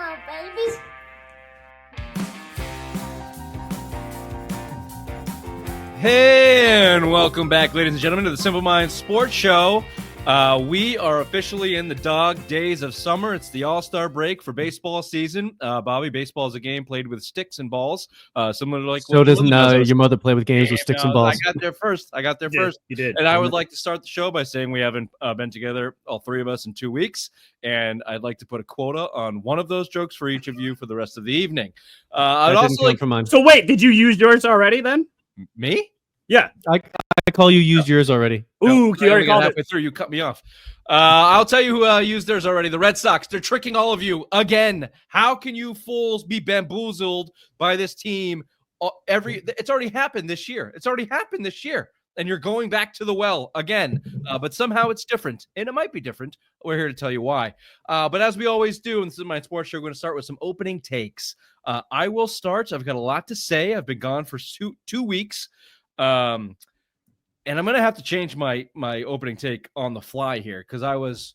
on, babies. Hey, and welcome back, ladies and gentlemen, to the Simple Minds Sports Show. We are officially in the dog days of summer. It's the All-Star break for baseball season. Bobby, baseball is a game played with sticks and balls, similar to like. So doesn't your mother play with games with sticks and balls? I got there first. You did. And I would like to start the show by saying we haven't been together, all three of us, in 2 weeks. And I'd like to put a quota on one of those jokes for each of you for the rest of the evening. I'd also like from mine. So wait, did you use yours already then? me. Yeah. I call you used yours already. Ooh, you already called it. Halfway through, you cut me off. I'll tell you who used theirs already. The Red Sox. They're tricking all of you again. How can you fools be bamboozled by this team? It's already happened this year. And you're going back to the well again. But somehow it's different, and it might be different. We're here to tell you why. But as we always do, and this is my sports show, we're going to start with some opening takes. I will start. I've got a lot to say. I've been gone for two weeks. And I'm going to have to change my opening take on the fly here because I was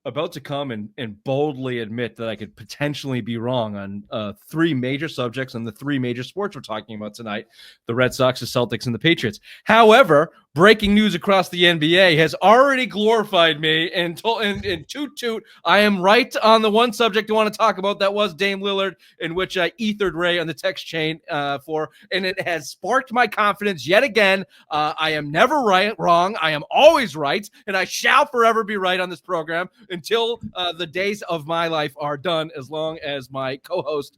about to come and boldly admit that I could potentially be wrong on three major subjects and the three major sports we're talking about tonight, the Red Sox, the Celtics, and the Patriots. However, breaking news across the NBA has already glorified me and toot, I am right on the one subject I want to talk about. That was Dame Lillard, in which I ethered Ray on the text chain and it has sparked my confidence yet again. I am never wrong. I am always right, and I shall forever be right on this program until the days of my life are done, as long as my co-host,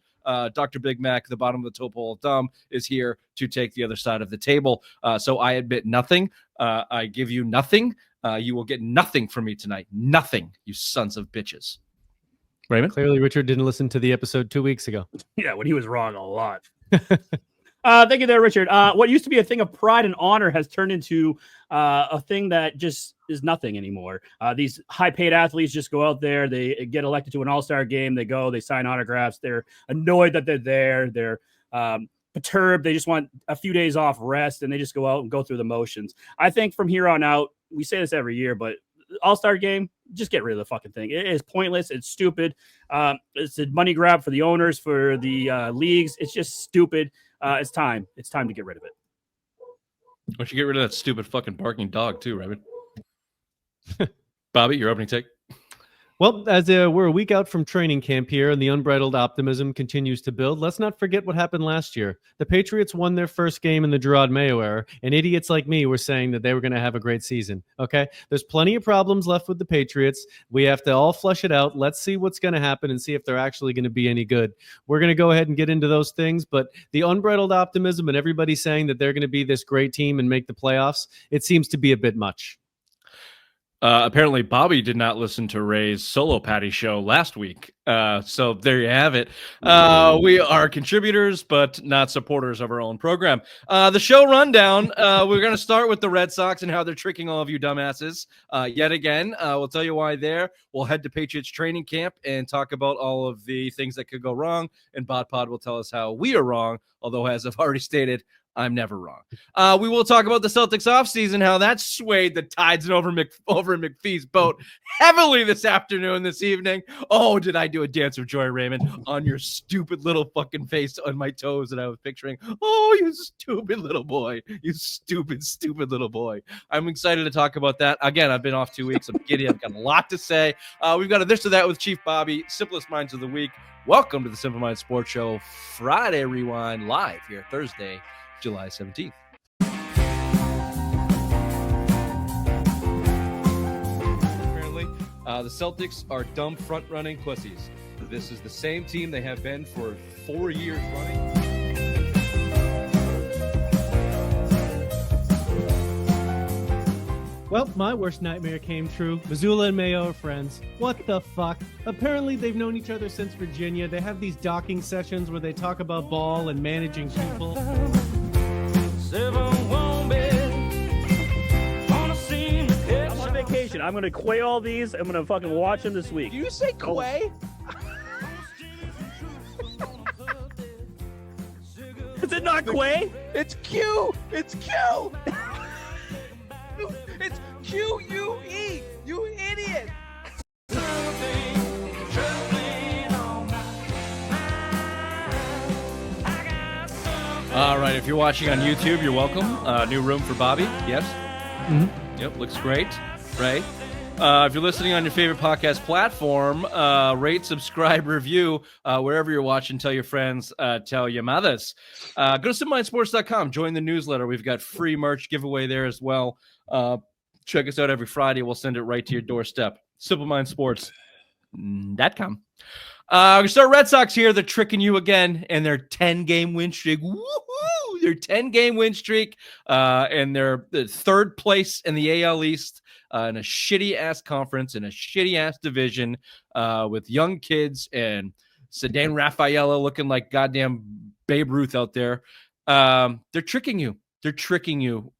Dr. Big Mac, the bottom of the toe pole of dumb, is here to take the other side of the table. So I admit nothing. I give you nothing. You will get nothing from me tonight. Nothing, you sons of bitches. Raymond? Clearly, Richard didn't listen to the episode 2 weeks ago. Yeah, when he was wrong a lot. Thank you there, Richard. What used to be a thing of pride and honor has turned into a thing that just is nothing anymore. These high-paid athletes just go out there, they get elected to an all-star game, they go, they sign autographs, they're annoyed that they're there, they're perturbed, they just want a few days off rest, and they just go out and go through the motions. I think from here on out, we say this every year, but all-star game, just get rid of the fucking thing. It is pointless. It's stupid. It's a money grab for the owners, for the leagues. It's just stupid. It's time. It's time to get rid of it. Why don't you get rid of that stupid fucking barking dog too, Raymond? Bobby, your opening take? Well, as we're a week out from training camp here and the unbridled optimism continues to build, let's not forget what happened last year. The Patriots won their first game in the Gerard Mayo era, and idiots like me were saying that they were going to have a great season. Okay? There's plenty of problems left with the Patriots. We have to all flush it out. Let's see what's going to happen and see if they're actually going to be any good. We're going to go ahead and get into those things, but the unbridled optimism and everybody saying that they're going to be this great team and make the playoffs, it seems to be a bit much. Apparently, Bobby did not listen to Ray's solo patty show last week. So there you have it. We are contributors, but not supporters of our own program. The show rundown, we're going to start with the Red Sox and how they're tricking all of you dumbasses. Yet again, we'll tell you why there. We'll head to Patriots training camp and talk about all of the things that could go wrong. And BotPod will tell us how we are wrong, although, as I've already stated, I'm never wrong. We will talk about the Celtics offseason, how that swayed the tides over McPhee's boat heavily this evening. Oh, did I do a dance of joy, Raymond, on your stupid little fucking face on my toes that I was picturing? Oh, you stupid little boy. You stupid little boy. I'm excited to talk about that. Again, I've been off 2 weeks. I'm giddy. I've got a lot to say. We've got a this or that with Chief Bobby, Simplest Minds of the Week. Welcome to the Simple Minds Sports Show Friday Rewind live here Thursday, July 17th. Apparently, the Celtics are dumb front-running pussies. This is the same team they have been for 4 years running. Well, my worst nightmare came true. Missoula and Mayo are friends. What the fuck? Apparently they've known each other since Virginia. They have these docking sessions where they talk about ball and managing people. I'm on vacation. I'm going to quay all these. I'm going to fucking watch them this week. Do you say quay? Is it not quay? It's Q. It's Q. It's Q-U-E. You idiot. All right, if you're watching on YouTube, you're welcome. New room for Bobby, yes? Mm-hmm. Yep, looks great, right? If you're listening on your favorite podcast platform, rate, subscribe, review, wherever you're watching. Tell your friends, tell your mothers. Go to simplemindsports.com. Join the newsletter. We've got free merch giveaway there as well. Check us out every Friday. We'll send it right to your doorstep. simplemindsports.com. We start Red Sox here. They're tricking you again, and their 10-game win streak. Woohoo! Their 10-game win streak, and they're third place in the AL East in a shitty-ass conference, in a shitty-ass division with young kids and Sedan Rafaela looking like goddamn Babe Ruth out there. They're tricking you. They're tricking you,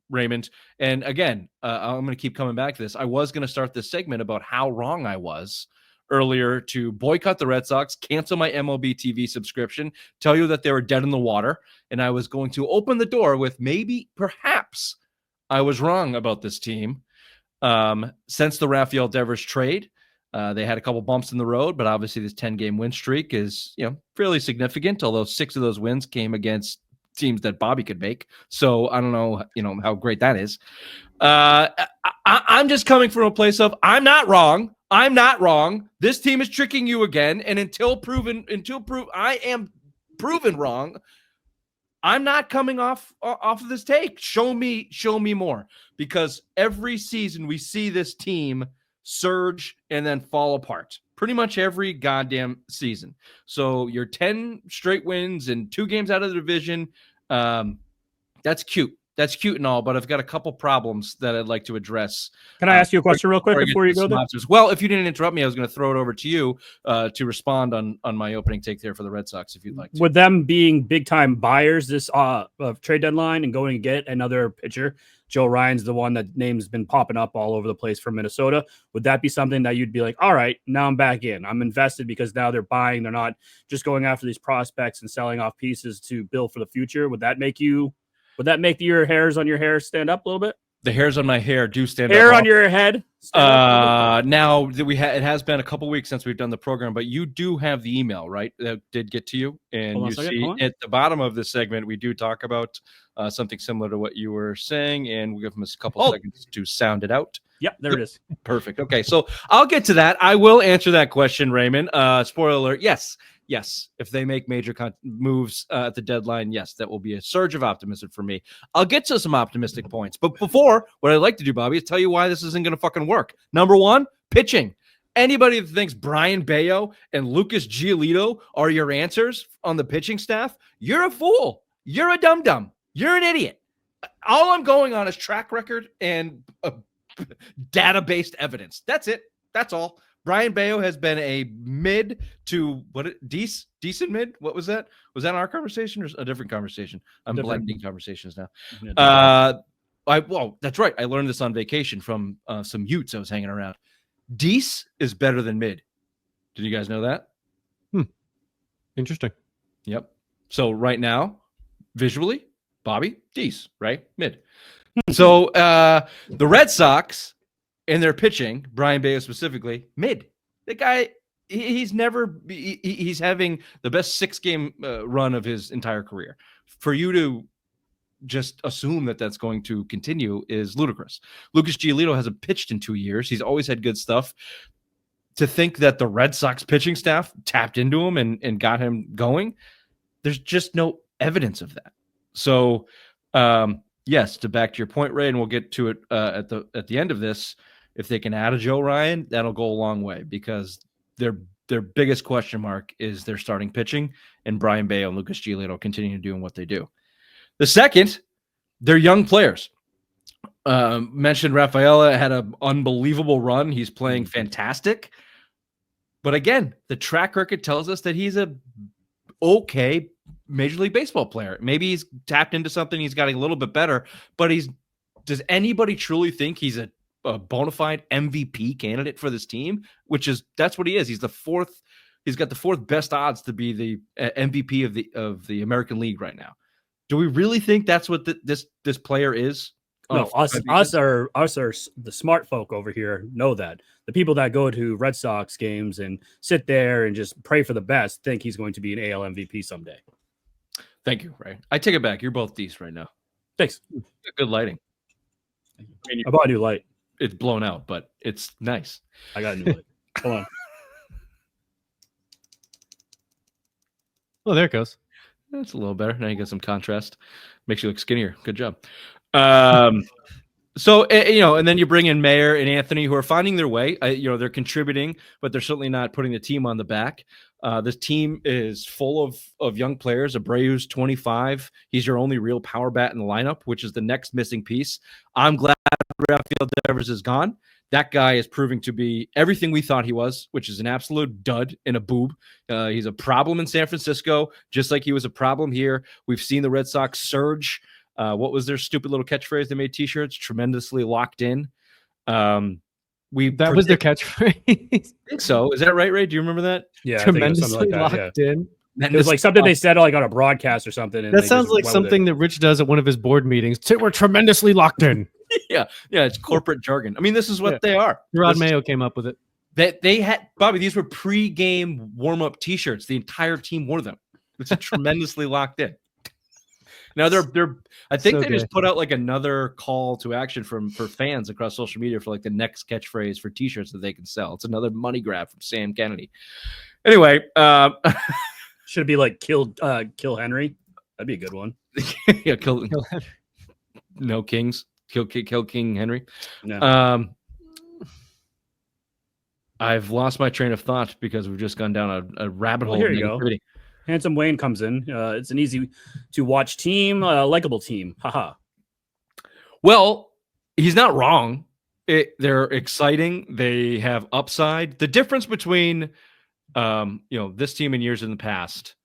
Raymond. And again, I'm going to keep coming back to this. I was going to start this segment about how wrong I was earlier to boycott the Red Sox, cancel my MLB TV subscription, tell you that they were dead in the water, and I was going to open the door with perhaps I was wrong about this team. Since the Rafael Devers trade, they had a couple bumps in the road, but obviously this 10-game win streak is, fairly significant, although 6 of those wins came against teams that Bobby could make. So I don't know, how great that is. I'm just coming from a place of I'm not wrong. I'm not wrong. This team is tricking you again, and until I am proven wrong, I'm not coming off of this take. Show me more, because every season we see this team surge and then fall apart. Pretty much every goddamn season. So your 10 straight wins and 2 games out of the division, that's cute. That's cute and all, but I've got a couple problems that I'd like to address. Can I ask you a question real quick before you go there? Well, if you didn't interrupt me, I was going to throw it over to you to respond on my opening take there for the Red Sox, if you'd like to. With them being big-time buyers this trade deadline and going to get another pitcher, Joe Ryan's the one that name's been popping up all over the place from Minnesota. Would that be something that you'd be like, all right, now I'm back in. I'm invested because now they're buying. They're not just going after these prospects and selling off pieces to build for the future. Would that make your hairs on your hair stand up a little bit? The hairs on my hair do stand up. Hair on your head? Now that it has been a couple weeks since we've done the program, but you do have the email, right? That did get to you. And you see at the bottom of this segment, we do talk about something similar to what you were saying, and we'll give them a couple seconds to sound it out. Yep, there it is. Perfect. Okay, so I'll get to that. I will answer that question, Raymond. Spoiler alert, yes. If they make major moves at the deadline, yes, that will be a surge of optimism for me. I'll get to some optimistic points. But before, what I'd like to do, Bobby, is tell you why this isn't going to fucking work. Number one, pitching. Anybody that thinks Brian Bayo and Lucas Giolito are your answers on the pitching staff, you're a fool. You're a dum-dum. You're an idiot. All I'm going on is track record and data-based evidence. That's it. That's all. Brian Bayo has been a mid to decent mid. What was that? Was that our conversation or a different conversation? I'm blending conversations now. That's right. I learned this on vacation from some Utes I was hanging around. Dece is better than mid. Did you guys know that? Interesting. Yep. So right now, visually, Bobby, Dece, right? Mid. So the Red Sox and their pitching, Brian Bayo specifically, mid. The guy, he's having the best 6-game run of his entire career. For you to just assume that that's going to continue is ludicrous. Lucas Giolito hasn't pitched in 2 years. He's always had good stuff. To think that the Red Sox pitching staff tapped into him and got him going, there's just no evidence of that. So, yes, to back to your point, Ray, and we'll get to it at the end of this. If they can add a Joe Ryan, that'll go a long way, because their biggest question mark is their starting pitching, and Brian Bayo and Lucas Giolito continue doing what they do. The second, they're young players. Mentioned Rafaela had an unbelievable run. He's playing fantastic. But again, the track record tells us that he's a okay Major League Baseball player. Maybe he's tapped into something. He's gotten a little bit better. But does anybody truly think he's a bona fide MVP candidate for this team? That's what he is. He's got the 4th best odds to be the MVP of the American League right now. Do we really think that's what this player is? No, us are the smart folk over here know that. The people that go to Red Sox games and sit there and just pray for the best think he's going to be an AL MVP someday. Thank you, Ray. I take it back. You're both decent right now. Thanks. Good lighting. I bought a new light. It's blown out, but it's nice. I got a new light. Hold on. Oh, there it goes. That's a little better. Now you get some contrast. Makes you look skinnier. Good job. So, and then you bring in Mayer and Anthony, who are finding their way. They're contributing, but they're certainly not putting the team on the back. This team is full of young players. Abreu's 25. He's your only real power bat in the lineup, which is the next missing piece. I'm glad Rafael Devers is gone. That guy is proving to be everything we thought he was, which is an absolute dud and a boob. He's a problem in San Francisco, just like he was a problem here. We've seen the Red Sox surge. What was their stupid little catchphrase they made T-shirts? Tremendously locked in. That was their catchphrase. I think so. Is that right, Ray? Do you remember that? Yeah, tremendously locked in. It was like something they said like on a broadcast or something. And that sounds like something that Rich does at one of his board meetings. We're tremendously locked in. Yeah, it's corporate jargon. I mean, this is what they are. Rod Mayo came up with it. They had, Bobby, these were pre-game warm-up T-shirts. The entire team wore them. It's tremendously locked in. Now I think they just put out like another call to action for fans across social media for like the next catchphrase for T-shirts that they can sell. It's another money grab from Sam Kennedy. Anyway, should it be like kill Henry? That'd be a good one. Yeah, no kings. Kill King Henry. No. I've lost my train of thought because we've just gone down a rabbit hole. Here you go. Handsome Wayne comes in. It's an easy to watch team, likable team. Haha. Well, he's not wrong. They're exciting. They have upside. The difference between this team and years in the past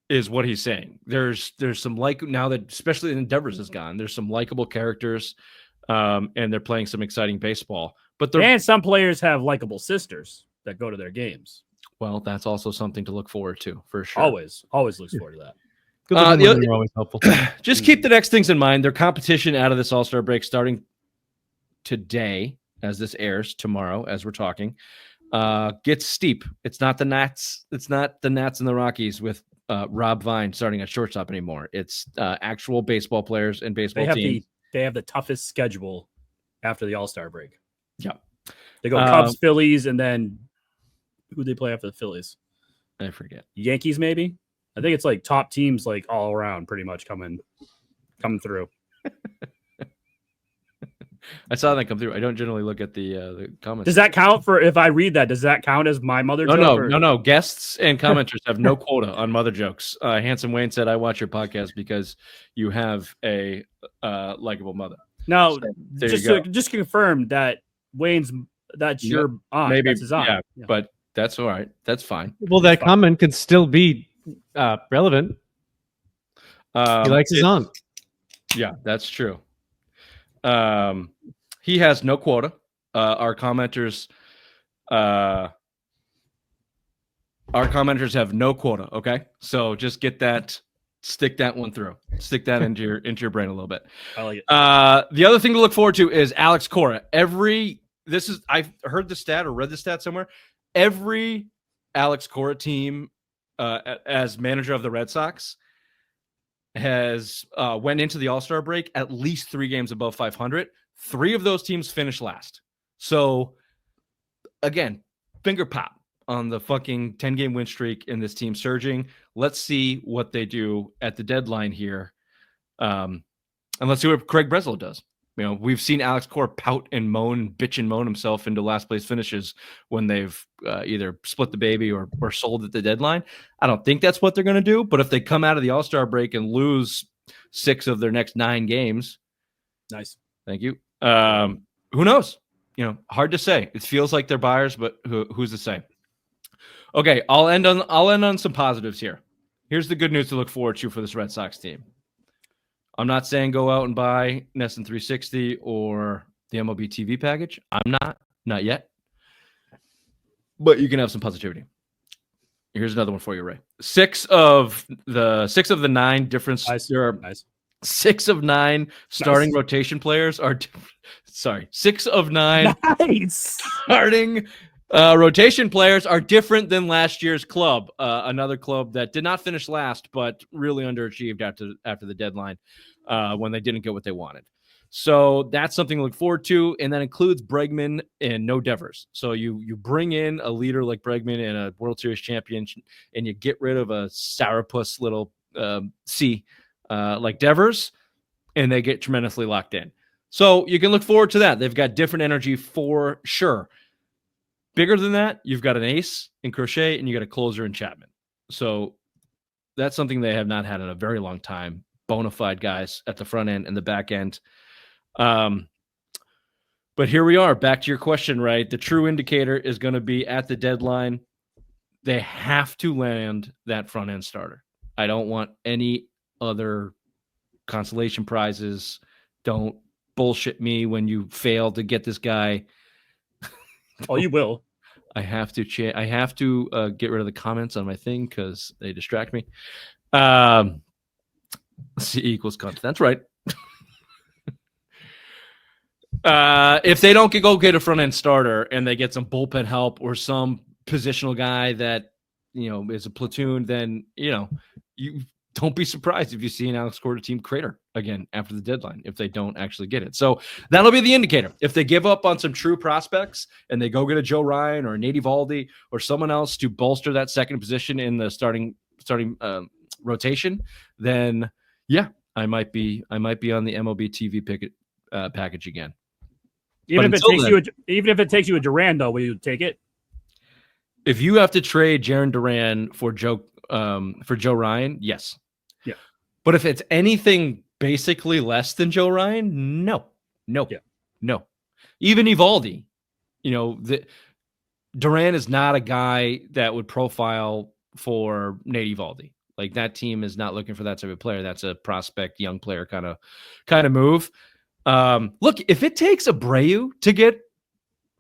is what he's saying. There's some now that especially Devers is gone, there's some likable characters, and they're playing some exciting baseball. And some players have likable sisters that go to their games. Well, that's also something to look forward to for sure. Always looks forward to that. They're always helpful. Just keep the next things in mind. Their competition out of this All-Star break starting today, as this airs tomorrow, as we're talking, gets steep. It's not the Nats. It's not the Nats and the Rockies with Rob Vine starting at shortstop anymore. It's actual baseball players and baseball teams. They have the toughest schedule after the All-Star break. Yeah. They go Cubs, Phillies, and then who they play after the Phillies? I forget. Yankees, maybe? I think it's like top teams like all around pretty much coming through. I saw that come through. I don't generally look at the comments. Does that count for if I read that? Does that count as my mother joke? No. Guests and commenters have no quota on mother jokes. Handsome Wayne said, I watch your podcast because you have a likable mother. No, so just confirm that that's your aunt. Maybe that's his aunt. Yeah, but that's all right. That's fine. Well, that comment could still be relevant. He likes his aunt. Yeah, that's true. He has no quota. Our commenters have no quota. Okay, so just get that. Stick that one through. Stick that into your brain a little bit. I like it. The other thing to look forward to is Alex Cora. I've heard the stat or read the stat somewhere. Every Alex Cora team as manager of the Red Sox has went into the All-Star break at least 3 games above 500. 3 of those teams finished last. So again, finger pop on the fucking 10-game win streak in this team surging. Let's see what they do at the deadline here. And let's see what Craig Breslow does. We've seen Alex Cora pout and bitch and moan himself into last place finishes when they've either split the baby or sold at the deadline. I don't think that's what they're going to do, but if they come out of the All-Star break and lose 6 of their next 9 games. Nice. Thank you. Who knows? Hard to say. It feels like they're buyers, but who's to say? Okay, I'll end on some positives here. Here's the good news to look forward to for this Red Sox team. I'm not saying go out and buy Nesson 360 or the MLB TV package. I'm not yet. But you can have some positivity. Here's another one for you, Ray. 6 of the 9 different. Nice. 6 of 9 starting rotation players are. 6 of 9 nice. starting Rotation players are different than last year's club. Another club that did not finish last, but really underachieved after the deadline when they didn't get what they wanted. So that's something to look forward to, and that includes Bregman and no Devers. So you bring in a leader like Bregman and a World Series champion, and you get rid of a sourpuss little C like Devers, and they get tremendously locked in. So you can look forward to that. They've got different energy for sure. Bigger than that, you've got an ace in Crochet, and you got a closer in Chapman. So that's something they have not had in a very long time. Bona fide guys at the front end and the back end. But here we are, back to your question, right? The true indicator is going to be at the deadline. They have to land that front end starter. I don't want any other consolation prizes. Don't bullshit me when you fail to get this guy. Oh, you will. I have to get rid of the comments on my thing because they distract me. C equals content. That's right. If they don't go get a front end starter and they get some bullpen help or some positional guy that is a platoon, then you don't be surprised if you see an Alex Cora team crater again after the deadline if they don't actually get it. So that'll be the indicator. If they give up on some true prospects and they go get a Joe Ryan or a Nate Eovaldi or someone else to bolster that second position in the starting rotation, then yeah, I might be on the MLB TV package again. Even if it takes you a Duran, though, will you take it? If you have to trade Jarren Duran for Joe Ryan, yes. Yeah. But if it's anything basically less than Joe Ryan, no. Even Eovaldi, Duran is not a guy that would profile for Nate Eovaldi. Like, that team is not looking for that type of player. That's a prospect, young player kind of move. Look, if it takes Abreu to get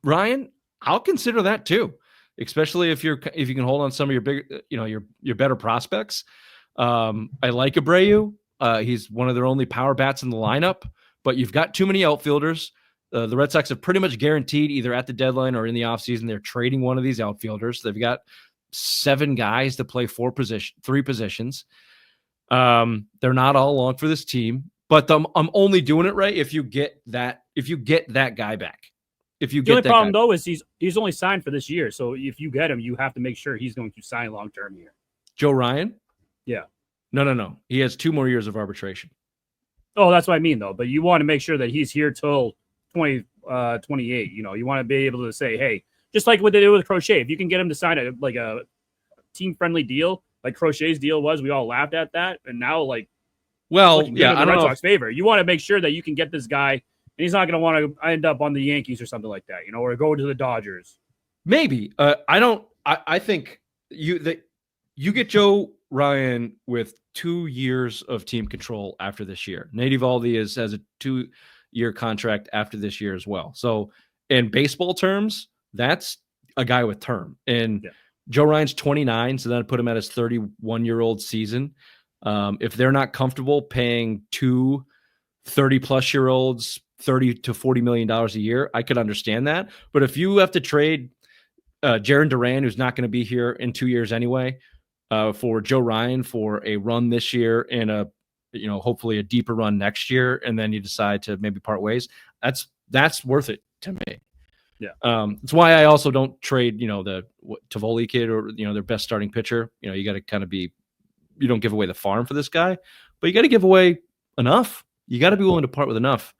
Ryan, I'll consider that too. Especially if you can hold on some of your big, your better prospects. I like Abreu. He's one of their only power bats in the lineup, but you've got too many outfielders. The Red Sox have pretty much guaranteed either at the deadline or in the offseason, they're trading one of these outfielders. They've got 7 guys to play 3 positions. They're not all along for this team, but I'm only doing it right if you get that guy back. The only problem though is he's only signed for this year, so if you get him, you have to make sure he's going to sign long term here. Joe Ryan? Yeah. No. He has 2 more years of arbitration. Oh, that's what I mean though. But you want to make sure that he's here till 2028. You want to be able to say, hey, just like what they did with Crochet, if you can get him to sign a team friendly deal, like Crochet's deal was, we all laughed at that, and now I don't Red know. Sox favor. You want to make sure that you can get this guy. And he's not going to want to end up on the Yankees or something like that, or go to the Dodgers. Maybe. I think you get Joe Ryan with 2 years of team control after this year. Nate Eovaldi has a 2-year contract after this year as well. So in baseball terms, that's a guy with term. And Joe Ryan's 29, so that put him at his 31-year-old season. If they're not comfortable paying 2 30-plus-year-olds $30 to $40 million a year, I could understand that. But if you have to trade Jarren Duran, who's not going to be here in 2 years anyway, for Joe Ryan for a run this year and hopefully a deeper run next year, and then you decide to maybe part ways, that's worth it to me. Yeah. That's why I also don't trade, the Tivoli kid or, their best starting pitcher. You got to kind of you don't give away the farm for this guy, but you got to give away enough. You got to be willing to part with enough.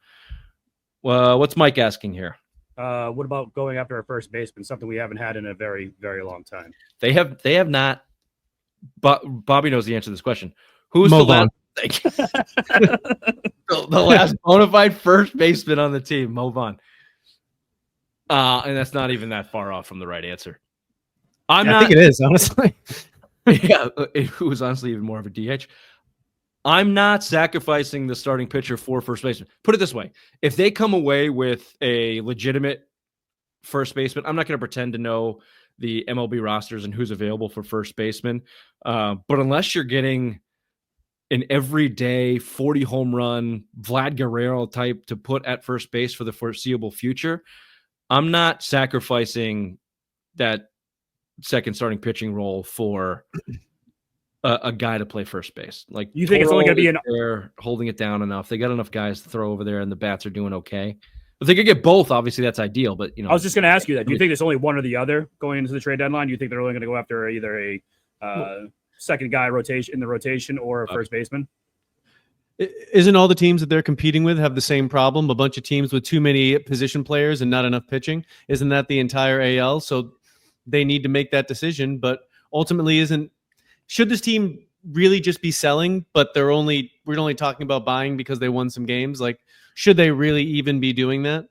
What's Mike asking here? What about going after a first baseman? Something we haven't had in a very, very long time. They have not. But Bobby knows the answer to this question. Who's Mo the last? The last bona fide first baseman on the team, Mo Vaughn. And that's not even that far off from the right answer. I think it is, honestly. Yeah, it was honestly even more of a DH. I'm not sacrificing the starting pitcher for first baseman. Put it this way. If they come away with a legitimate first baseman, I'm not going to pretend to know the MLB rosters and who's available for first baseman. But unless you're getting an everyday 40 home run Vlad Guerrero type to put at first base for the foreseeable future, I'm not sacrificing that second starting pitching role for a guy to play first base. Like, you think it's only going to be they're holding it down enough. They got enough guys to throw over there, and the bats are doing okay. If they could get both, obviously that's ideal. But I was just going to ask you that. Do you think there's only one or the other going into the trade deadline? Do you think they're only going to go after either a second guy in the rotation or a first baseman? Isn't all the teams that they're competing with have the same problem? A bunch of teams with too many position players and not enough pitching. Isn't that the entire AL? So they need to make that decision. But ultimately, should this team really just be selling? But we're only talking about buying because they won some games. Like, should they really even be doing that?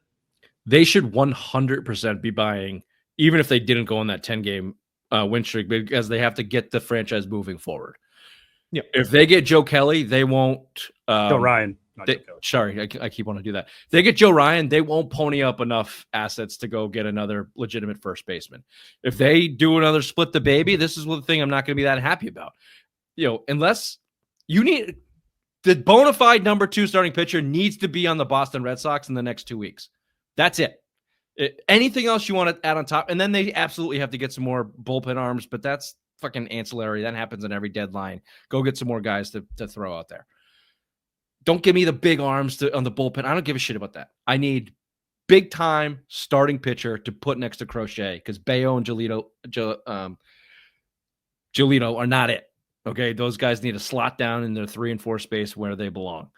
They should 100% be buying, even if they didn't go on that 10-game win streak, because they have to get the franchise moving forward. Yeah. If they get Joe Kelly, they won't. Joe Ryan. Sorry, I keep wanting to do that. If they get Joe Ryan, they won't pony up enough assets to go get another legitimate first baseman. If they do another split the baby, this is the thing I'm not going to be that happy about. Unless you need the bona fide number 2 starting pitcher needs to be on the Boston Red Sox in the next 2 weeks. That's it. Anything else you want to add on top, and then they absolutely have to get some more bullpen arms, but that's fucking ancillary. That happens in every deadline. Go get some more guys to throw out there. Don't give me the big arms on the bullpen. I don't give a shit about that. I need big time starting pitcher to put next to Crochet, because Bayo and Giolito are not it. Okay, those guys need to slot down in their 3 and 4 space where they belong.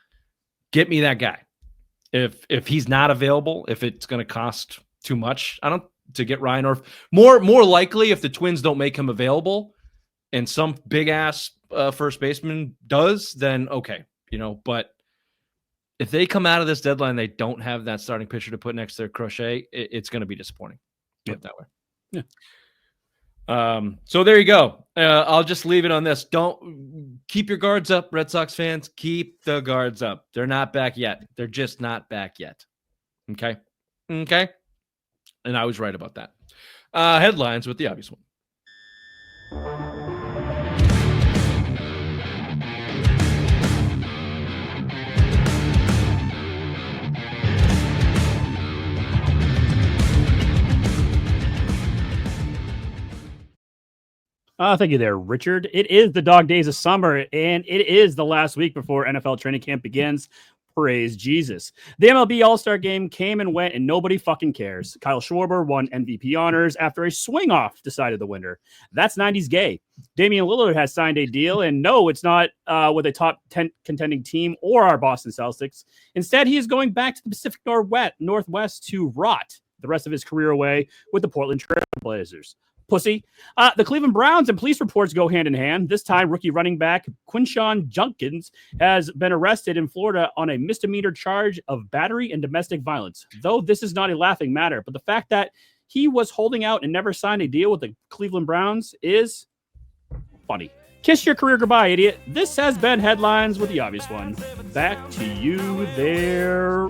Get me that guy. If he's not available, if it's going to cost too much, to get Ryan, or more likely if the Twins don't make him available and some big ass first baseman does, then okay, but if they come out of this deadline, they don't have that starting pitcher to put next to their Crochet, it's going to be disappointing. Put it that way. Yeah. So there you go. I'll just leave it on this. Don't keep your guards up, Red Sox fans. Keep the guards up. They're not back yet. They're just not back yet. Okay. And I was right about that. Headlines with the obvious one. Thank you there, Richard. It is the dog days of summer, and it is the last week before NFL training camp begins. Praise Jesus. The MLB All-Star Game came and went, and nobody fucking cares. Kyle Schwarber won MVP honors after a swing-off decided the winner. That's 90s gay. Damian Lillard has signed a deal, and no, it's not with a top 10 contending team or our Boston Celtics. Instead, he is going back to the Pacific Northwest to rot the rest of his career away with the Portland Trail Blazers. Pussy. The Cleveland Browns and police reports go hand in hand. This time, rookie running back Quinshawn Junkins has been arrested in Florida on a misdemeanor charge of battery and domestic violence. Though this is not a laughing matter, but the fact that he was holding out and never signed a deal with the Cleveland Browns is funny. Kiss your career goodbye, idiot. This has been Headlines with the Obvious One. Back to you there,